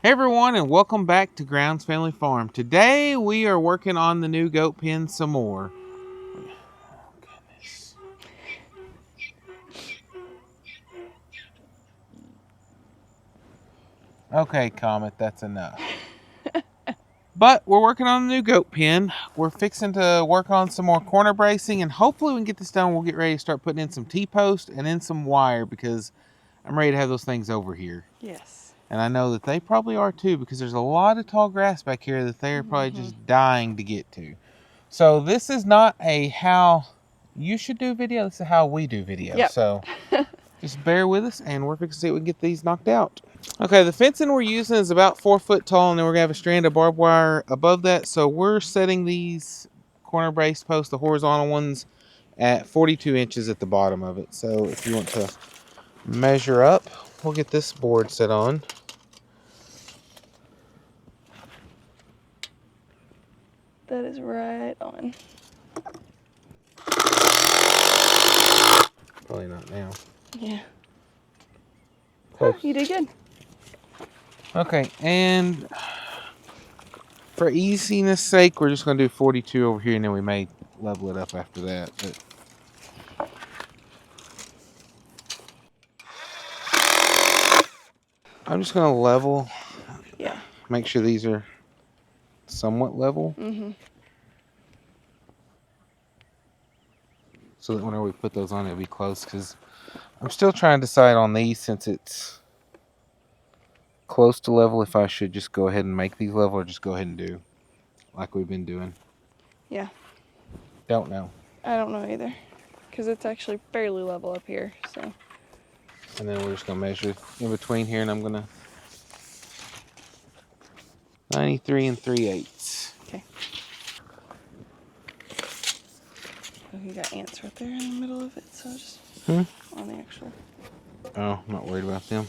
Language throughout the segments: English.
Hey everyone, and welcome back to Grounds Family Farm. Today we are working on the new goat pen some more. Oh, goodness. Okay, Comet, that's enough. But we're working on the new goat pen. We're fixing to work on some more corner bracing, and hopefully we can get this done. We'll get ready to start putting in some T-post and in some wire because I'm ready to have those things over here. Yes. And I know that they probably are too, because there's a lot of tall grass back here that they're probably just dying to get to. So this is not a how you should do video, this is how we do video. Yep. So just bear with us and we're fixing to see if we can get these knocked out. Okay, the fencing we're using is about 4 foot tall, and then we're gonna have a strand of barbed wire above that. So we're setting these corner brace posts, the horizontal ones, at 42 inches at the bottom of it. So if you want to measure up, we'll get this board set on. That is right on. Probably not now. Yeah. Close. Oh, you did good. Okay, and for easiness sake, we're just going to do 42 over here, and then we may level it up after that. But I'm just going to level. Yeah. Make sure these are somewhat level. So that whenever we put those on, it'll be close. Because I'm still trying to decide on these, since it's close to level, if I should just go ahead and make these level or just go ahead and do like we've been doing. Yeah. Don't know. I don't know either, because it's actually fairly level up here. So. And then we're just going to measure in between here, and I'm going to 93 3/8. Okay. Oh, you got ants right there in the middle of it, so just on the actual. Oh, I'm not worried about them.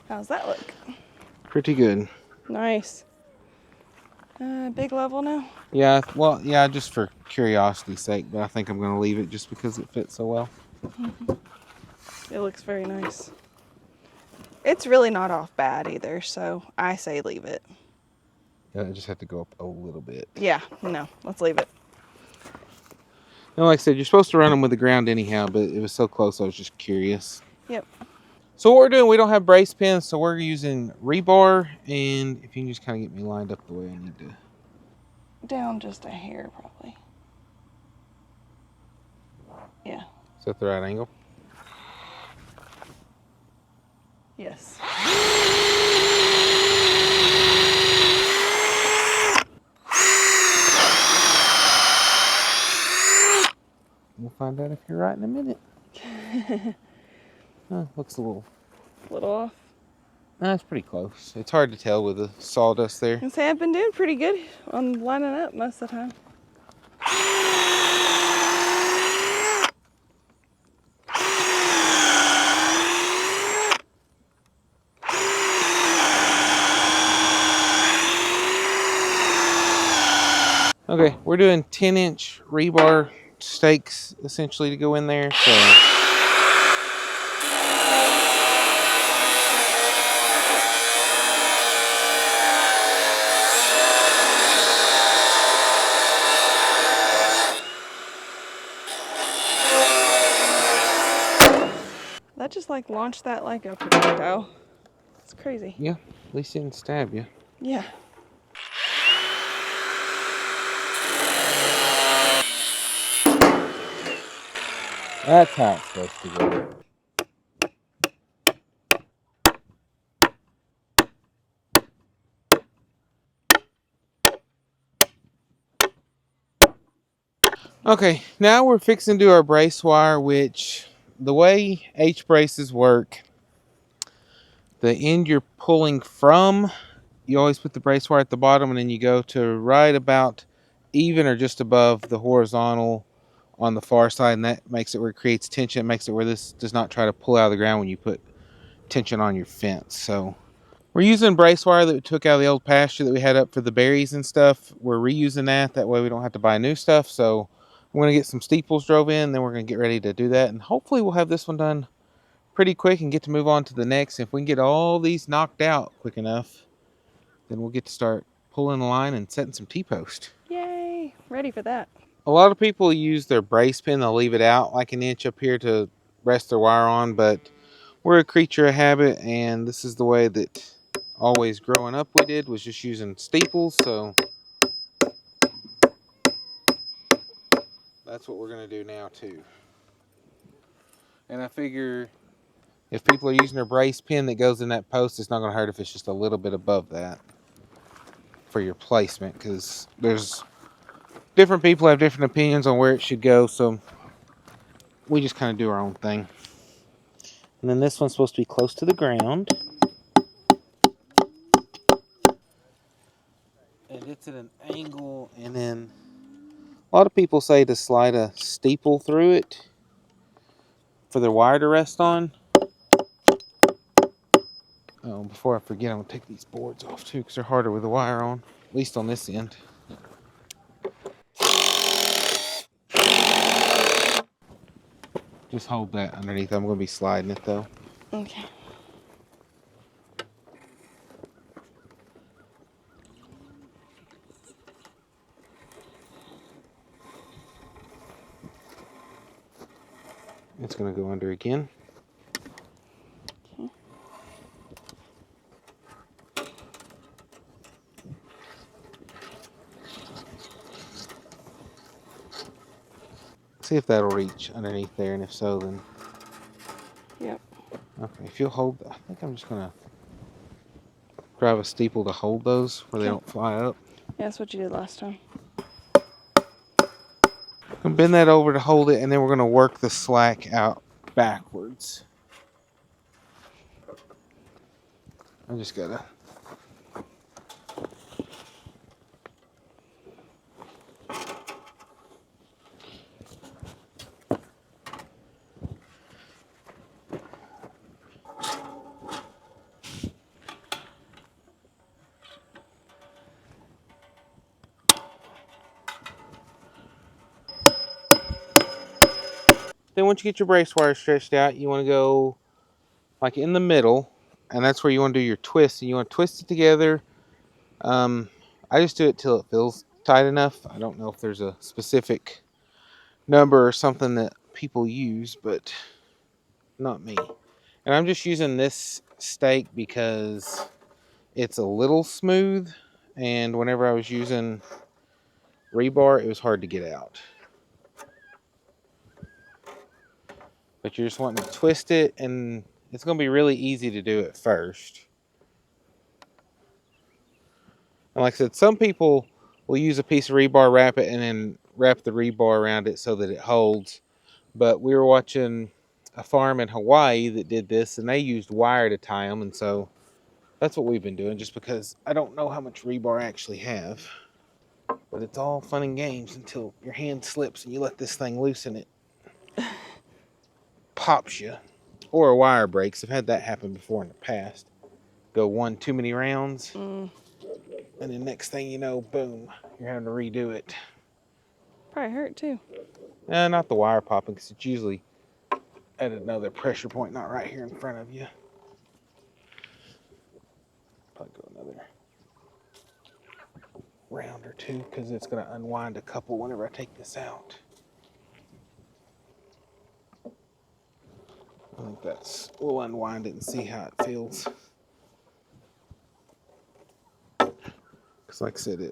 How's that look? Pretty good. Nice. Big level now? Yeah, well, yeah, just for curiosity's sake, but I think I'm going to leave it just because it fits so well. It looks very nice. It's really not off bad either, so I say leave it. I just have to go up a little bit. Yeah, no, let's leave it. And like I said, you're supposed to run them with the ground anyhow, but it was so close, I was just curious. Yep. So what we're doing, we don't have brace pins, so we're using rebar, and if you can just kind of get me lined up the way I need to. Down just a hair, probably. Yeah. Is that the right angle? Yes. We'll find out if you're right in a minute. Oh, looks a little off. That's pretty close. It's hard to tell with the sawdust there. I say I've been doing pretty good on lining up most of the time. Okay, we're doing 10-inch rebar stakes essentially to go in there. So That just like launched that like a projectile. It's crazy. yeah, at least it didn't stab you. Yeah. That's how it's supposed to go. Okay, now we're fixing to do our brace wire, which the way H braces work, the end you're pulling from, you always put the brace wire at the bottom, and then you go to right about even or just above the horizontal on the far side, and that makes it where it creates tension. It makes it where this does not try to pull out of the ground when you put tension on your fence. So We're using brace wire that we took out of the old pasture that we had up for the berries and stuff. We're reusing that. That way we don't have to buy new stuff. So I'm going to get some steeples drove in. Then we're going to get ready to do that. And hopefully we'll have this one done pretty quick and get to move on to the next. If we can get all these knocked out quick enough, then we'll get to start pulling the line and setting some T-post. Yay! Ready for that. A lot of people use their brace pin. They'll leave it out like an inch up here to rest their wire on. But we're a creature of habit. And this is the way that always growing up we did, was just using steeples. So that's what we're going to do now too. And I figure if people are using their brace pin that goes in that post, it's not going to hurt if it's just a little bit above that for your placement, because there's different people have different opinions on where it should go, so we just kind of do our own thing. And then this one's supposed to be close to the ground, and it's at an angle, and then a lot of people say to slide a steeple through it for their wire to rest on. Oh, before I forget, I'm going to take these boards off too, because they're harder with the wire on, at least on this end. Just hold that underneath. I'm going to be sliding it though. Okay. It's going to go under again. Okay. See if that'll reach underneath there, and if so, then... Yep. Okay, if you'll hold... I think I'm just going to grab a steeple to hold those where they don't fly up. Yeah, that's what you did last time. I'm going to bend that over to hold it, and then we're going to work the slack out backwards. I just got to... Then once you get your brace wire stretched out, you want to go like in the middle, and that's where you want to do your twist. And you want to twist it together. I just do it till it feels tight enough. I don't know if there's a specific number or something that people use, but not me. And I'm just using this stake because it's a little smooth, and whenever I was using rebar, it was hard to get out. But you're just wanting to twist it, and it's going to be really easy to do at first. And like I said, some people will use a piece of rebar, wrap it, and then wrap the rebar around it so that it holds. But we were watching a farm in Hawaii that did this, and they used wire to tie them, and so that's what we've been doing, just because I don't know how much rebar I actually have. But it's all fun and games until your hand slips and you let this thing loose and it pops you. Or a wire breaks. I've had that happen before in the past. Go one too many rounds, and then next thing you know, boom, you're having to redo it. Probably hurt too. Not the wire popping, because it's usually at another pressure point, not right here in front of you. Probably go another round or two, because it's going to unwind a couple whenever I take this out. I think we'll unwind it and see how it feels. Because like I said,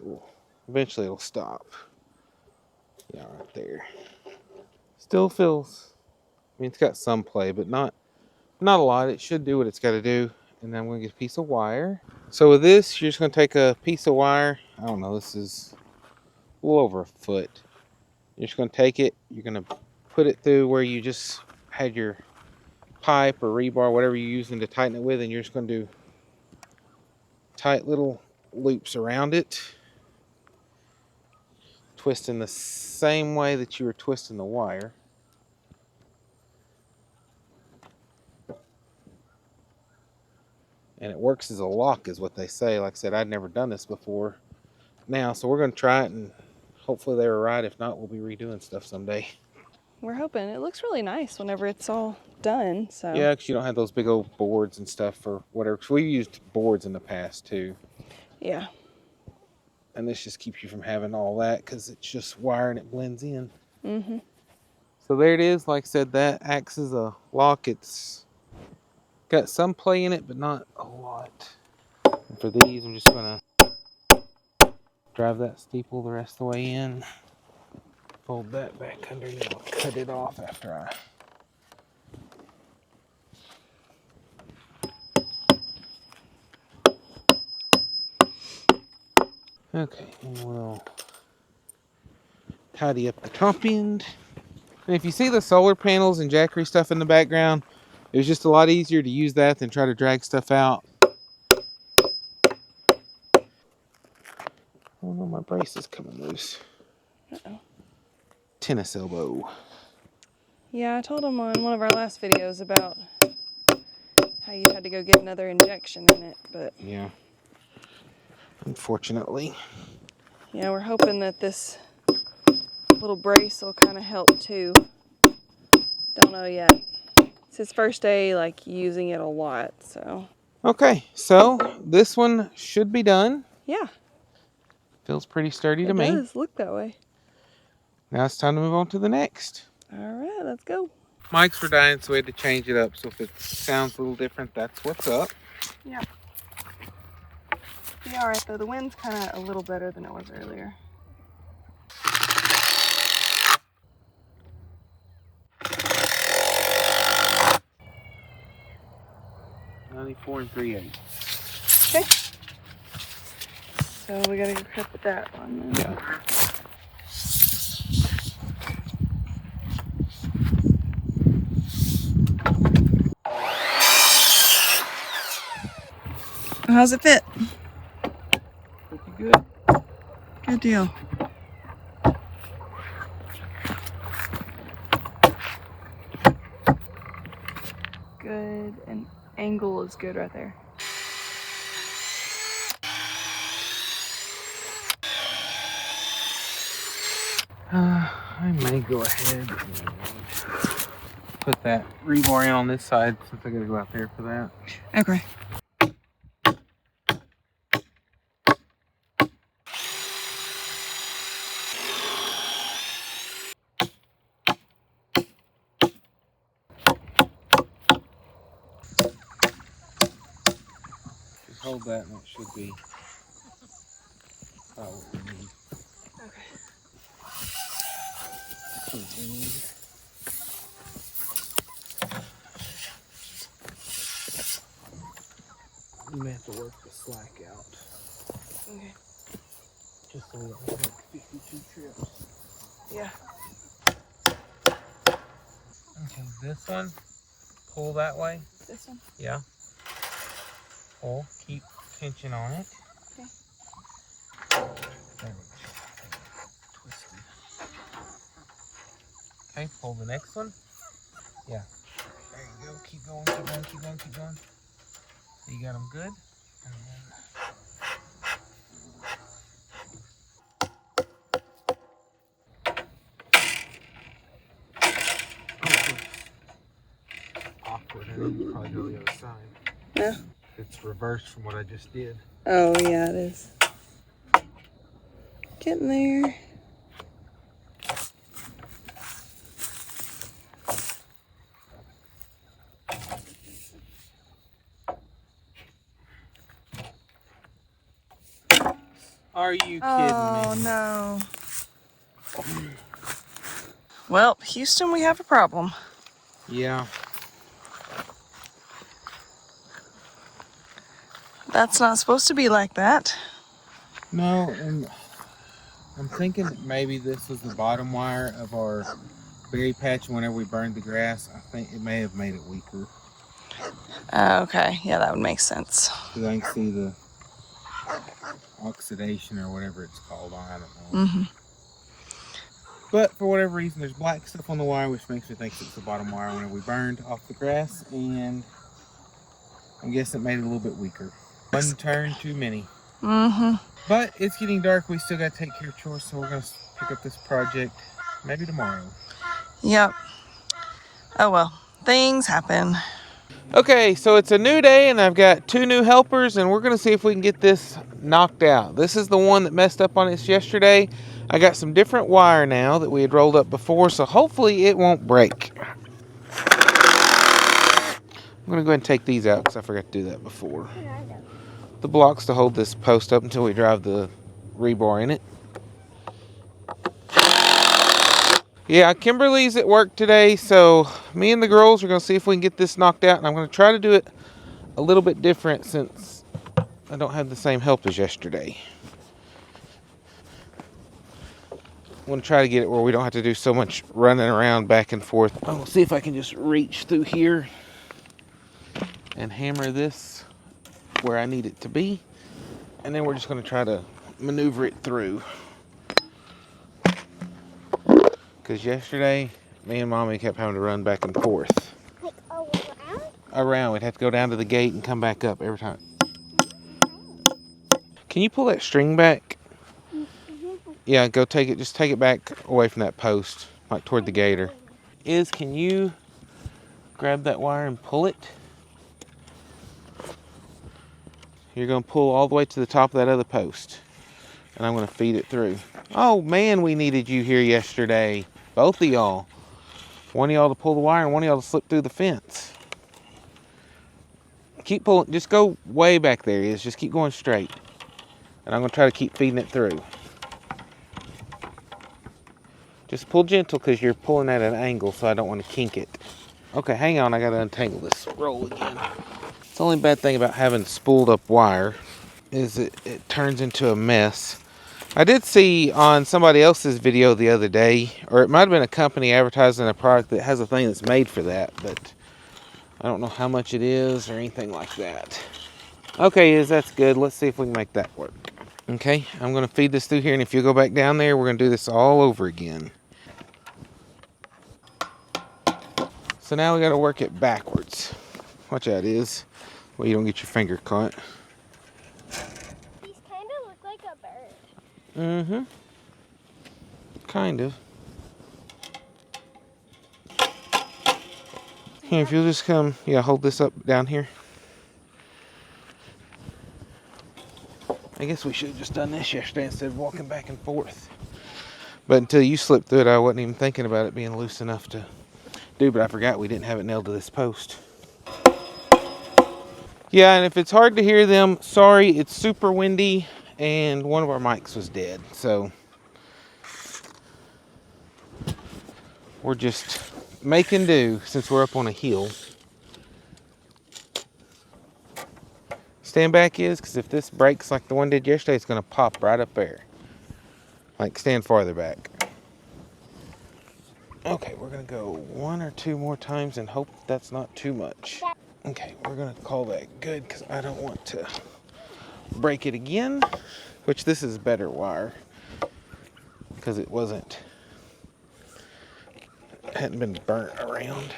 eventually it'll stop. Yeah, right there. Still feels, I mean, it's got some play, but not a lot. It should do what it's got to do. And then I'm going to get a piece of wire. So with this, you're just going to take a piece of wire. I don't know, this is a little over a foot. You're just going to take it. You're going to put it through where you just had your pipe or rebar, whatever you're using to tighten it with. And you're just going to do tight little loops around it. Twisting the same way that you were twisting the wire. And it works as a lock is what they say. Like I said, I'd never done this before now, so we're going to try it, and hopefully they were right. If not, we'll be redoing stuff someday. We're hoping. It looks really nice whenever it's all done. So Yeah, because you don't have those big old boards and stuff for whatever. Cause we've used boards in the past too. Yeah. And this just keeps you from having all that because it's just wire and it blends in. Mm-hmm. So there it is. Like I said, that acts as a lock. It's got some play in it, but not a lot. And for these, I'm just going to drive that steeple the rest of the way in. Fold that back under and I'll cut it off after I... Okay, and we'll tidy up the top end. And if you see the solar panels and jackery stuff in the background, it was just a lot easier to use that than try to drag stuff out. Oh no, my brace is coming loose. Uh-oh. Tennis elbow. Yeah, I told him on one of our last videos about how you had to go get another injection in it, but... Yeah. Unfortunately. Yeah, we're hoping that this little brace will kind of help too. Don't know yet. It's his first day, like, using it a lot, so... Okay, so this one should be done. Yeah. Feels pretty sturdy to me. It does look that way. Now it's time to move on to the next. All right, let's go. Mics were dying, so we had to change it up. So if it sounds a little different, that's what's up. Yeah. Be all right, though. The wind's kind of a little better than it was earlier. $94 3/8. Okay. So we gotta go cut that one then. Yeah. How's it fit? Pretty good. Good deal. Good, and angle is good right there. I may go ahead and put that rebar in on this side since I gotta go out there for that. Okay. Just hold that and it should be about what we need. Okay. You may have to work the slack out. Okay. Just so we don't have like 52 trips. Yeah. Okay, this one, pull that way. This one? Yeah. Pull, keep tension on it. Okay. There we go. Twisted. Okay, pull the next one. Yeah. There you go. Keep going, keep going, keep going, keep going. You got them good. And then awkward. I need to probably go the other side. Yeah. It's reversed from what I just did. Oh, yeah, it is. Getting there. Are you kidding Oh, me? no. Well, Houston, we have a problem. Yeah. That's not supposed to be like that. No, and I'm thinking that maybe this was the bottom wire of our berry patch. Whenever we burned the grass, I think it may have made it weaker. Okay, yeah, that would make sense. Because I can see the oxidation or whatever it's called on. I don't know. Mm-hmm. But for whatever reason, there's black stuff on the wire, which makes me think it's the bottom wire whenever we burned off the grass. And I guess it made it a little bit weaker. One turn too many. Mm-hmm. But it's getting dark. We still got to take care of chores, so we're going to pick up this project maybe tomorrow. Yep. Oh well, things happen. Okay, so it's a new day, and I've got 2 new helpers, and we're going to see if we can get this knocked out. This is the one that messed up on us yesterday. I got some different wire now that we had rolled up before, so hopefully it won't break. I'm going to go ahead and take these out because I forgot to do that before. The blocks to hold this post up until we drive the rebar in it. Yeah, Kimberly's at work today, so me and the girls are going to see if we can get this knocked out, and I'm going to try to do it a little bit different since I don't have the same help as yesterday. I'm going to try to get it where we don't have to do so much running around back and forth. I'll see if I can just reach through here and hammer this where I need it to be, and then we're just going to try to maneuver it through. Because yesterday, me and Mommy kept having to run back and forth. Like around? Around. We'd have to go down to the gate and come back up every time. Can you pull that string back? Yeah, go take it. Just take it back away from that post, like toward the gator. Can you grab that wire and pull it? You're going to pull all the way to the top of that other post. And I'm going to feed it through. Oh, man, we needed you here yesterday. Both of y'all. One of y'all to pull the wire and one of y'all to slip through the fence. Keep pulling. Just go way back there. Just keep going straight. And I'm going to try to keep feeding it through. Just pull gentle because you're pulling at an angle, so I don't want to kink it. Okay, hang on. I got to untangle this roll again. It's the only bad thing about having spooled up wire is it turns into a mess. I did see on somebody else's video the other day, or it might have been a company advertising a product that has a thing that's made for that, but I don't know how much it is or anything like that. Okay, that's good. Let's see if we can make that work. Okay, I'm going to feed this through here, and if you go back down there, we're going to do this all over again. So now we got to work it backwards. Watch out, well, you don't get your finger caught. These kind of look like a bird. Mm-hmm. Kind of. Here, if you'll just come, hold this up down here. I guess we should have just done this yesterday instead of walking back and forth. But until you slipped through it, I wasn't even thinking about it being loose enough to do, but I forgot we didn't have it nailed to this post. Yeah, and if it's hard to hear them, sorry, it's super windy, and one of our mics was dead, so we're just making do since we're up on a hill. Stand back because if this breaks like the one did yesterday, it's going to pop right up there. Like, stand farther back. Okay, we're going to go 1 or 2 more times and hope that's not too much. Okay, we're going to call that good because I don't want to break it again, which this is better wire because it hadn't been burnt around.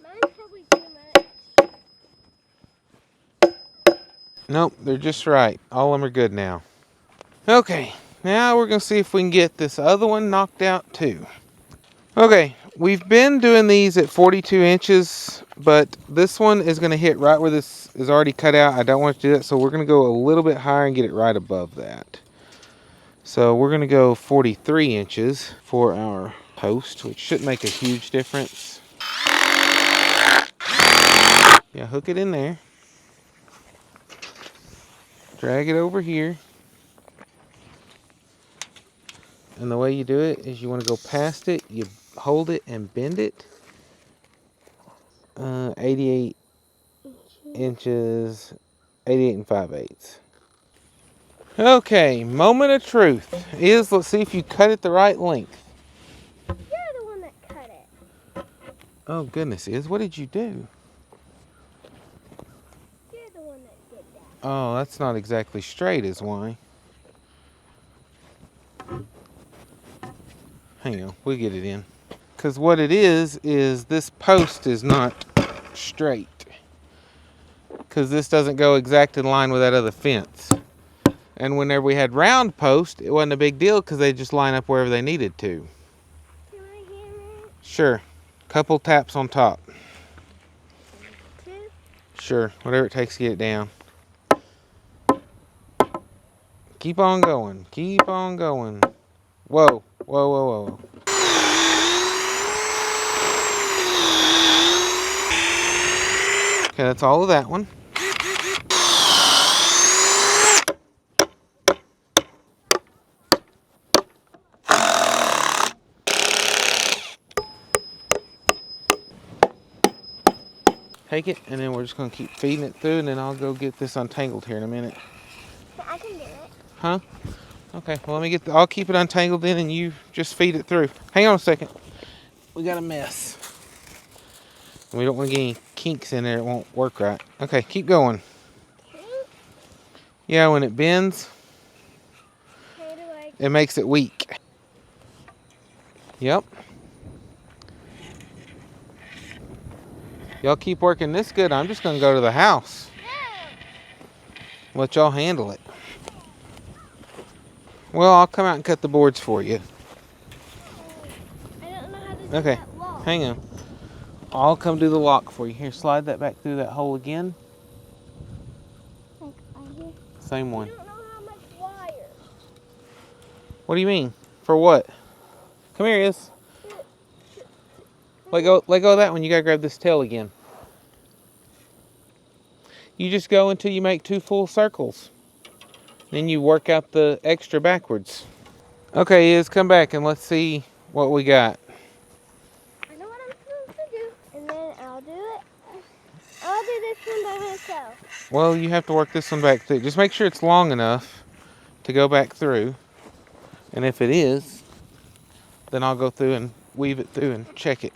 Mine's probably too much. Nope, they're just right. All of them are good now. Okay, now we're going to see if we can get this other one knocked out too. Okay, we've been doing these at 42 inches, but this one is going to hit right where this is already cut out. I don't want to do that, so we're going to go a little bit higher and get it right above that. So we're going to go 43 inches for our post, which shouldn't make a huge difference. Yeah, hook it in there. Drag it over here. And the way you do it is you want to go past it, you hold it and bend it. 88 inches, 88 and 5/8. Okay, moment of truth is, let's see if you cut it the right length. You're the one that cut it. Oh goodness, what did you do? You're the one that did that. Oh, that's not exactly straight is why. Hang on, we'll get it in. Because what it is this post is not straight. Because this doesn't go exact in line with that other fence. And whenever we had round posts, it wasn't a big deal because they just line up wherever they needed to. Can I hammer it? Sure. Couple taps on top. 2. Sure. Whatever it takes to get it down. Keep on going. Keep on going. Whoa. Whoa, whoa, whoa. Okay, that's all of that one. Take it, and then we're just going to keep feeding it through, and then I'll go get this untangled here in a minute. I can do it. Huh? Okay, well, I'll keep it untangled then, and you just feed it through. Hang on a second. We got a mess. We don't want to get any kinks in there. It won't work right. Okay, keep going. Yeah, when it bends, it makes it weak. Yep. Y'all keep working this good. I'm just going to go to the house. Let y'all handle it. Well, I'll come out and cut the boards for you. I don't know how to do Okay, that lock. hang on. I'll come do the lock for you. Here, slide that back through that hole again. Like right here. Same one. I don't know how much wire. What do you mean? For what? Come here, Is. Let go of that one. You gotta grab this tail again. You just go until you make 2 full circles. Then you work out the extra backwards. Okay, Is, come back and let's see what we got. I know what I'm supposed to do, and then I'll do it. I'll do this one by myself. Well, you have to work this one back through. Just make sure it's long enough to go back through. And if it is, then I'll go through and weave it through and check it.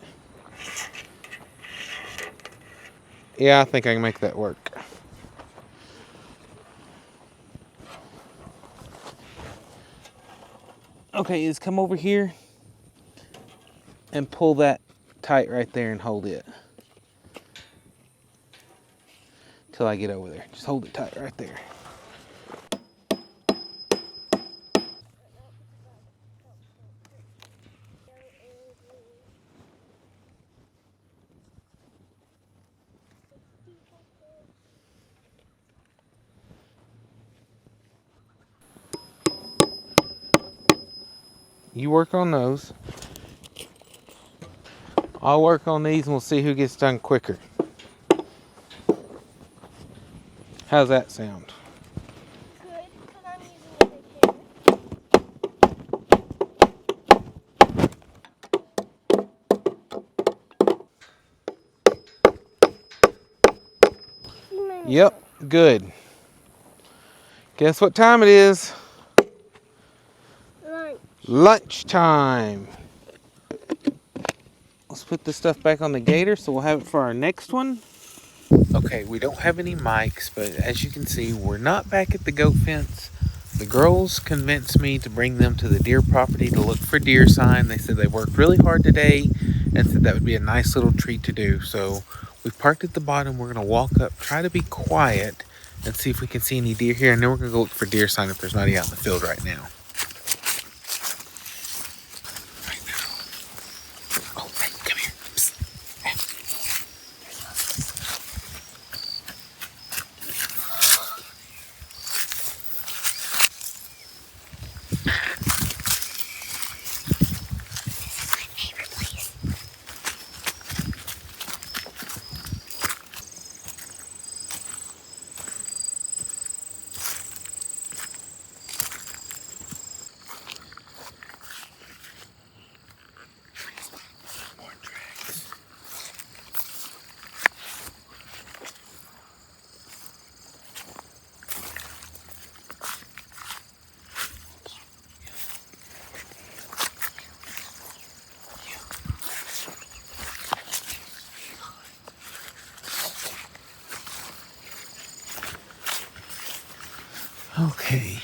Yeah, I think I can make that work. Okay, Is, come over here and pull that tight right there and hold it till I get over there. Just hold it tight right there. You work on those. I'll work on these and we'll see who gets done quicker. How's that sound? Good, because I'm using a big hammer. Yep, good. Guess what time it is? Lunch. Lunchtime. Let's put this stuff back on the gator so we'll have it for our next one. Okay, we don't have any mics, but as you can see, we're not back at the goat fence. The girls convinced me to bring them to the deer property to look for deer sign. They said they worked really hard today and said that would be a nice little treat to do. So we've parked at the bottom. We're going to walk up, try to be quiet, and see if we can see any deer here. And then we're going to go look for deer sign if there's not any out in the field right now. Oh, hey, come here. Psst. Okay.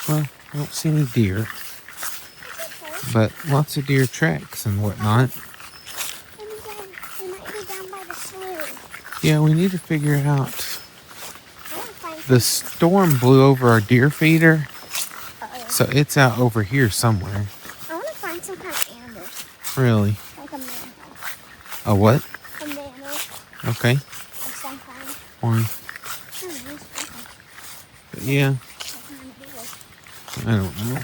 Well, I don't see any deer, but lots of deer tracks and whatnot. They might be down by the slough. Yeah, we need to figure out. I want to find The some. storm blew over our deer feeder, Uh-oh. so it's out over here somewhere. I want to find some kind of animal. Really? Like a mammal. A what? A mammal Okay. of some kind. Why? I don't know. But yeah, Something. I don't know.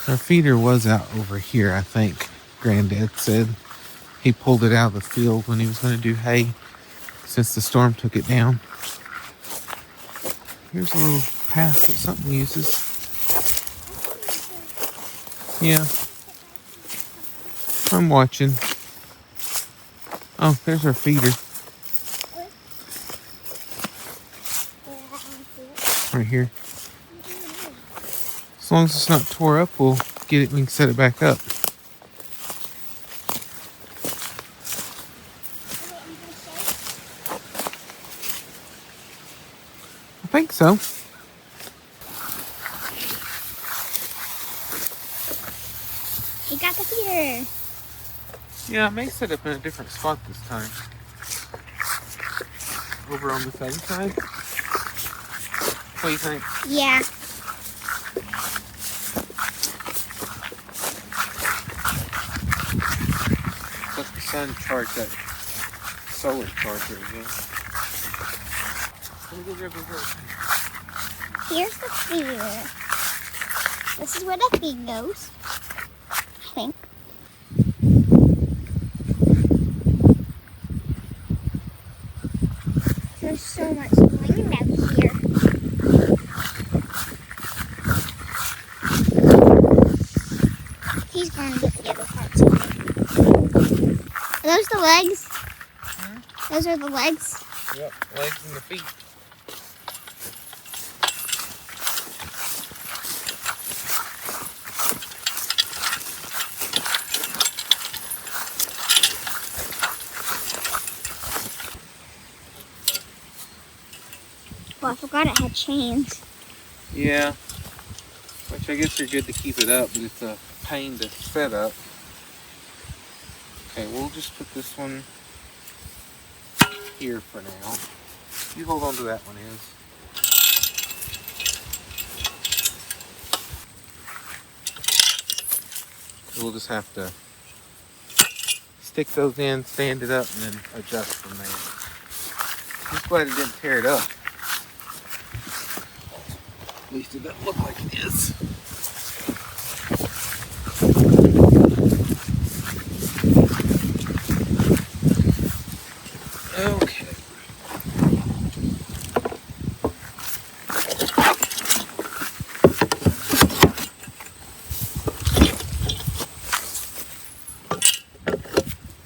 Our feeder was out over here, I think. Granddad said he pulled it out of the field when he was going to do hay since the storm took it down. Here's a little path that something uses. Yeah, I'm watching. Oh, there's our feeder right here. As long as it's not tore up, we'll get it. We can set it back up. I think so. You got the feeder. Yeah, I may set up in a different spot this time. Over on this other side. What do you think? Yeah. Let the sun charge that solar charger again. Let me go grab the rope. Here's the feeder. This is where the feed goes. I think. There's so much land out here. He's going to get the other parts of it. Are those the legs? Those are the legs. Yep, legs and the feet. Oh, I forgot it had chains. Yeah. Which I guess are good to keep it up, but it's a pain to set up. Okay, we'll just put this one here for now. You hold on to that one, Iz. We'll just have to stick those in, stand it up, and then adjust from there. Just glad it didn't tear it up. At least it doesn't look like it is. Okay.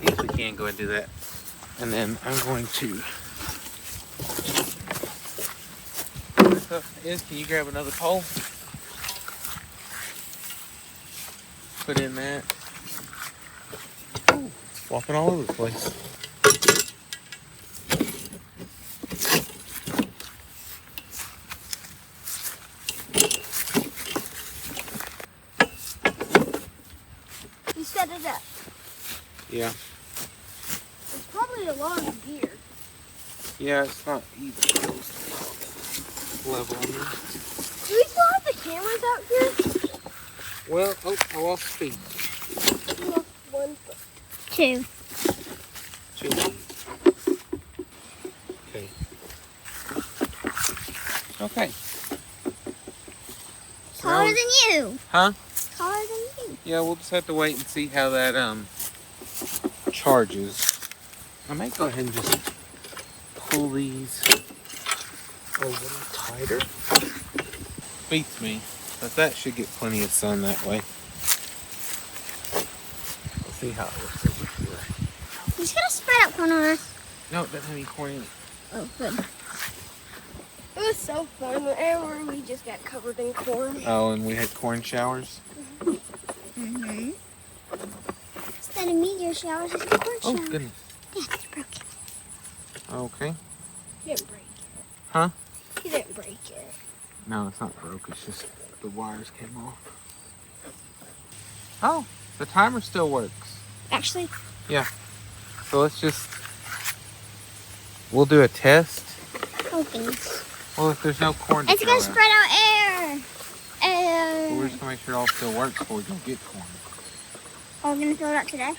Yes, we can go ahead and do that. And then I'm going to. Is, can you grab another pole? Put in that. Ooh, walking all over the place. You set it up. Yeah. It's probably a long deer. Yeah, it's not even level. Do we still have the cameras out here? Well, oh, I lost feet. We lost 1 foot. 2. 2. Okay. Okay. So Taller now- than you. Huh? Taller than you. Yeah, we'll just have to wait and see how that charges. I might go ahead and just pull these a little tighter. Beats me, but that should get plenty of sun that way. Let's see how it looks over here. You just gotta spread out corn on us. No, it doesn't have any corn in it. Oh, good. It was so fun whenever we just got covered in corn. Oh, and we had corn showers. Mm-hmm. Instead of meteor showers, it's the corn Oh shower. goodness. Yeah, it's broken. Okay. He didn't break it. Huh? He didn't break it. No, it's not broke. It's just the wires came off. Oh, the timer still works. Actually? Yeah. So we'll do a test. Oh, thanks. Well, if there's no corn to It's throw gonna out, spread out air. well, we're just gonna make sure it all still works before we go get corn. Are we gonna fill it out today?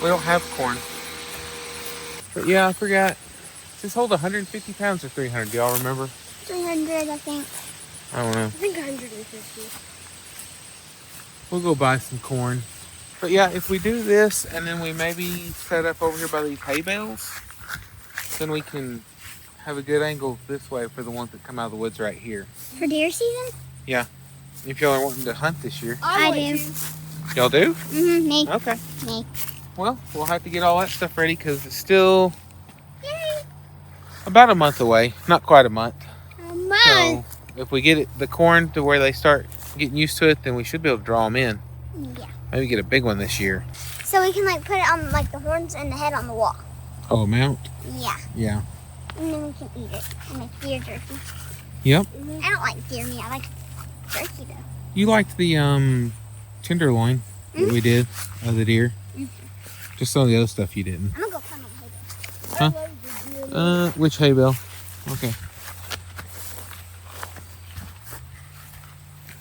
We don't have corn. But yeah, I forgot. Does this hold 150 pounds or 300? Do y'all remember? 300, I think. I don't know. I think 150. We'll go buy some corn. But yeah, if we do this and then we maybe set up over here by these hay bales, then we can have a good angle this way for the ones that come out of the woods right here. For deer season? Yeah. If y'all are wanting to hunt this year. I do. Y'all do? Mm-hmm, me. Okay. Me. Well, we'll have to get all that stuff ready because it's still Yay. about a month away. Not quite a month. A month. So if we get the corn to where they start getting used to it, then we should be able to draw them in. Yeah. Maybe get a big one this year. So we can like put it on like the horns and the head on the wall. Oh, mount? Yeah. Yeah. And then we can eat it. And make deer jerky. Yep. I don't like deer meat. I like jerky though. You liked the tenderloin that we did of the deer. Just some of the other stuff you didn't. I'm gonna go find my hay bale. Huh? Which hay bale? Okay.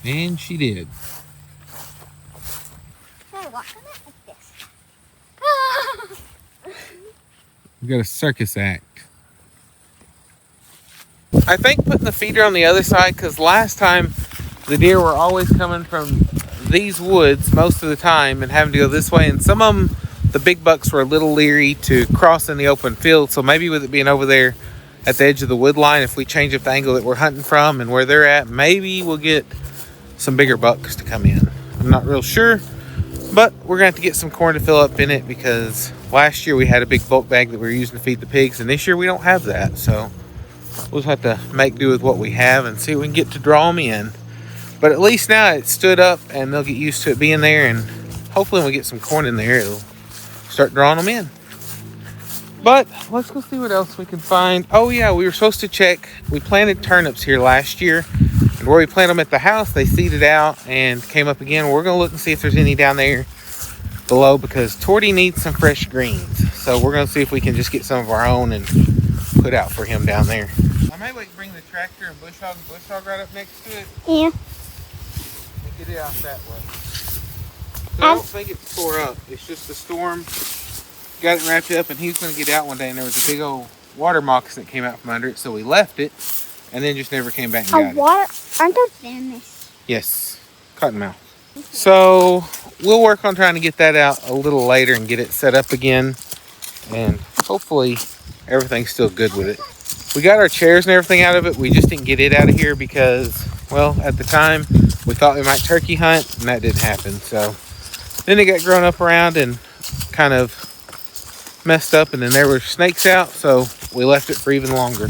And she did. Can I walk on it like this? We got a circus act. I think putting the feeder on the other side, because last time the deer were always coming from these woods most of the time and having to go this way, and some of them, the big bucks, were a little leery to cross in the open field. So maybe with it being over there at the edge of the wood line, if we change up the angle that we're hunting from and where they're at, maybe we'll get some bigger bucks to come in. I'm not real sure, but we're gonna have to get some corn to fill up in it, because last year we had a big bulk bag that we were using to feed the pigs, and this year we don't have that. So we'll just have to make do with what we have and see if we can get to draw them in. But at least now it's stood up and they'll get used to it being there, and hopefully when we get some corn in there, it'll start drawing them in. But let's go see what else we can find. Oh yeah, we were supposed to check. We planted turnips here last year, and where we planted them at the house, they seeded out and came up again. We're gonna look and see if there's any down there below, because Torty needs some fresh greens. So we're gonna see if we can just get some of our own and put out for him down there. I may like bring the tractor and bush hog right up next to it. Yeah. And get it out that way. So I don't think it's tore up. It's just the storm got it wrapped up, and he was going to get out one day, and there was a big old water moccasin that came out from under it, so we left it and then just never came back and got it. Water? Aren't those venomous? Yes, cottonmouth. So we'll work on trying to get that out a little later and get it set up again, and hopefully everything's still good with it. We got our chairs and everything out of it. We just didn't get it out of here because, well, at the time we thought we might turkey hunt, and that didn't happen. So then it got grown up around and kind of messed up, and then there were snakes out, so we left it for even longer.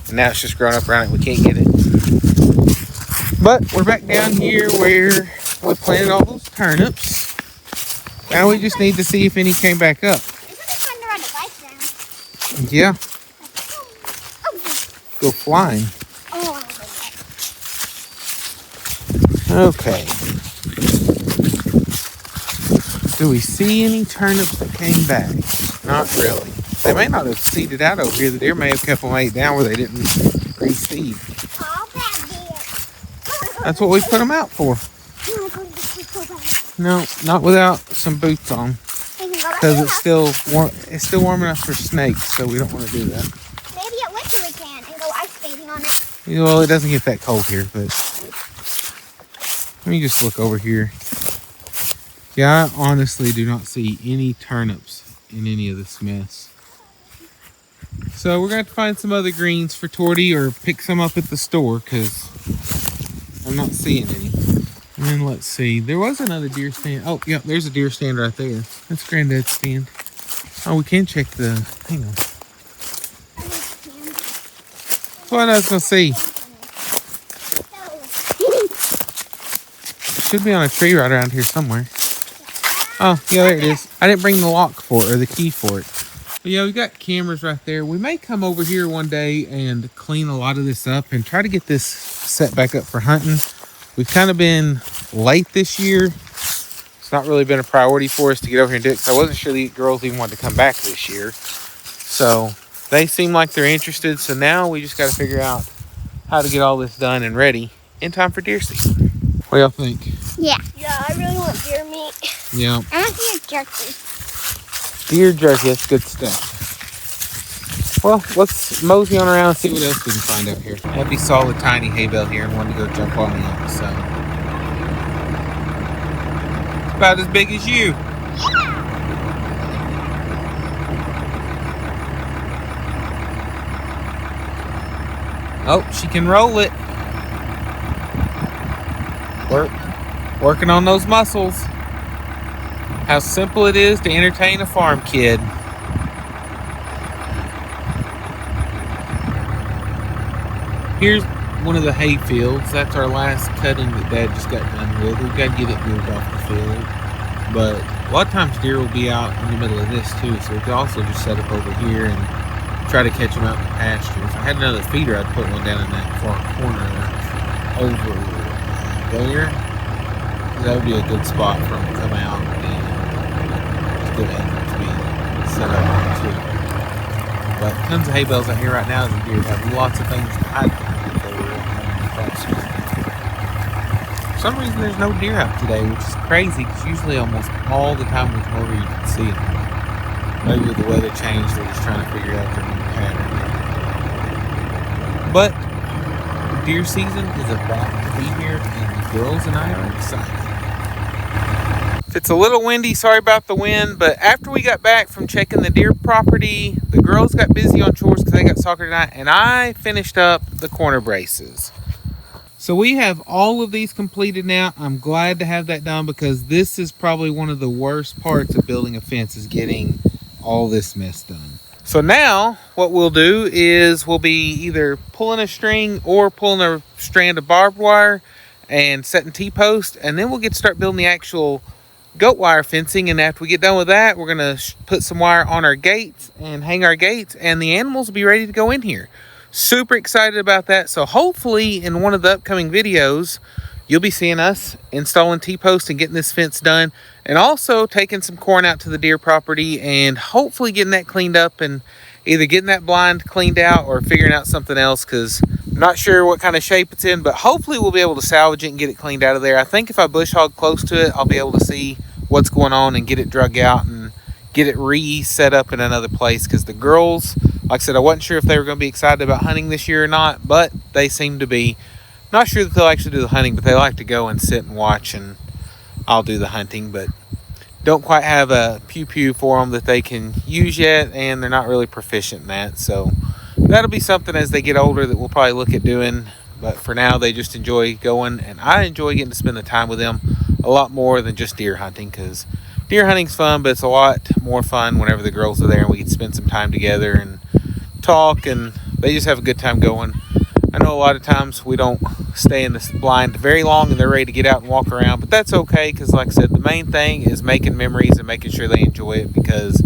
And now it's just grown up around it. We can't get it. But we're back down here where we planted all those turnips. Now we just need to see if any came back up. Isn't it fun to ride a bike down? Yeah, Oh, go flying. oh, I love Okay. Do we see any turnips that came back? Not really. They may not have seeded out over here. The deer may have kept them laid down where they didn't reseed. that. Oh, bad deer. That's what we put them out for. No, not without some boots on, because it's still warm. It's still warm enough for snakes, so we don't want to do that. Maybe at winter we can and go ice skating on it. Well, it doesn't get that cold here, but let me just look over here. Yeah, I honestly do not see any turnips in any of this mess. So we're going to have to find some other greens for Torty, or pick some up at the store, because I'm not seeing any. And then let's see. There was another deer stand. Oh, yeah, there's a deer stand right there. That's Granddad's stand. Oh, we can check the... Hang on. That's what I was going to see. It should be on a tree right around here somewhere. Oh, yeah, there it is. I didn't bring the lock for it, or the key for it. But yeah, we got cameras right there. We may come over here one day and clean a lot of this up and try to get this set back up for hunting. We've kind of been late this year. It's not really been a priority for us to get over here and do it because I wasn't sure the girls even wanted to come back this year. So they seem like they're interested. So now we just got to figure out how to get all this done and ready in time for deer season. What do y'all think? Yeah. Yeah, I really want deer meat. Yeah. I want deer jerky. Deer jerky, that's good stuff. Well, let's mosey on around and see what else we can find out here. Abby saw the tiny hay bale here and wanted to go jump on it, so. It's about as big as you. Oh, she can roll it. Working on those muscles. How simple it is to entertain a farm kid. Here's one of the hay fields. That's our last cutting that Dad just got done with. We've got to get it moved off the field. But a lot of times deer will be out in the middle of this too. So we could also just set up over here and try to catch them out in the pasture. If I had another feeder, I'd put one down in that far corner over there. That would be a good spot for them to come out and it's a good angle to be set up on too. But tons of hay bales out here right now. The deer have lots of things to hide behind if they were in the pasture. For some reason, there's no deer out today, which is crazy because usually almost all the time we come over, you can see them. Maybe with the weather change, they're just trying to figure out their new pattern. But deer season is about to be here, and the girls and I are excited. It's a little windy, sorry about the wind, but after we got back from checking the deer property, the girls got busy on chores because they got soccer tonight, and I finished up the corner braces. So we have all of these completed now. I'm glad to have that done because this is probably one of the worst parts of building a fence is getting all this mess done. So now what we'll do is we'll be either pulling a string or pulling a strand of barbed wire and setting T-post, and then we'll get to start building the actual goat wire fencing. And after we get done with that, we're gonna put some wire on our gates and hang our gates, and the animals will be ready to go in here. Super excited about that. So hopefully in one of the upcoming videos you'll be seeing us installing T-post and getting this fence done, and also taking some corn out to the deer property and hopefully getting that cleaned up and either getting that blind cleaned out or figuring out something else, because I'm not sure what kind of shape it's in, but hopefully we'll be able to salvage it and get it cleaned out of there. I think if I bush hog close to it, I'll be able to see what's going on and get it drug out and get it re-set up in another place, because the girls, like I said, I wasn't sure if they were going to be excited about hunting this year or not, but they seem to be. Not sure that they'll actually do the hunting, but they like to go and sit and watch, and I'll do the hunting, but don't quite have a pew-pew for them that they can use yet, and they're not really proficient in that. So that'll be something as they get older that we'll probably look at doing, but for now they just enjoy going, and I enjoy getting to spend the time with them a lot more than just deer hunting, because deer hunting's fun, but it's a lot more fun whenever the girls are there and we can spend some time together and talk, and they just have a good time going. I know a lot of times we don't stay in this blind very long and they're ready to get out and walk around, but that's okay, because like I said, the main thing is making memories and making sure they enjoy it, because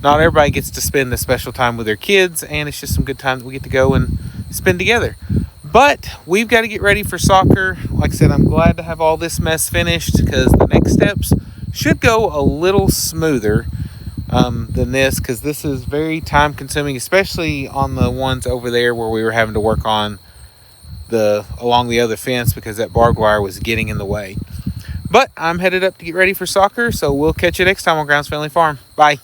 not everybody gets to spend this special time with their kids, and it's just some good time that we get to go and spend together. But we've got to get ready for soccer. Like I said, I'm glad to have all this mess finished, because the next steps should go a little smoother than this, because this is very time consuming, especially on the ones over there where we were having to work on along the other fence, because that barbed wire was getting in the way. But I'm headed up to get ready for soccer, so we'll catch you next time on Grounds Family Farm. Bye.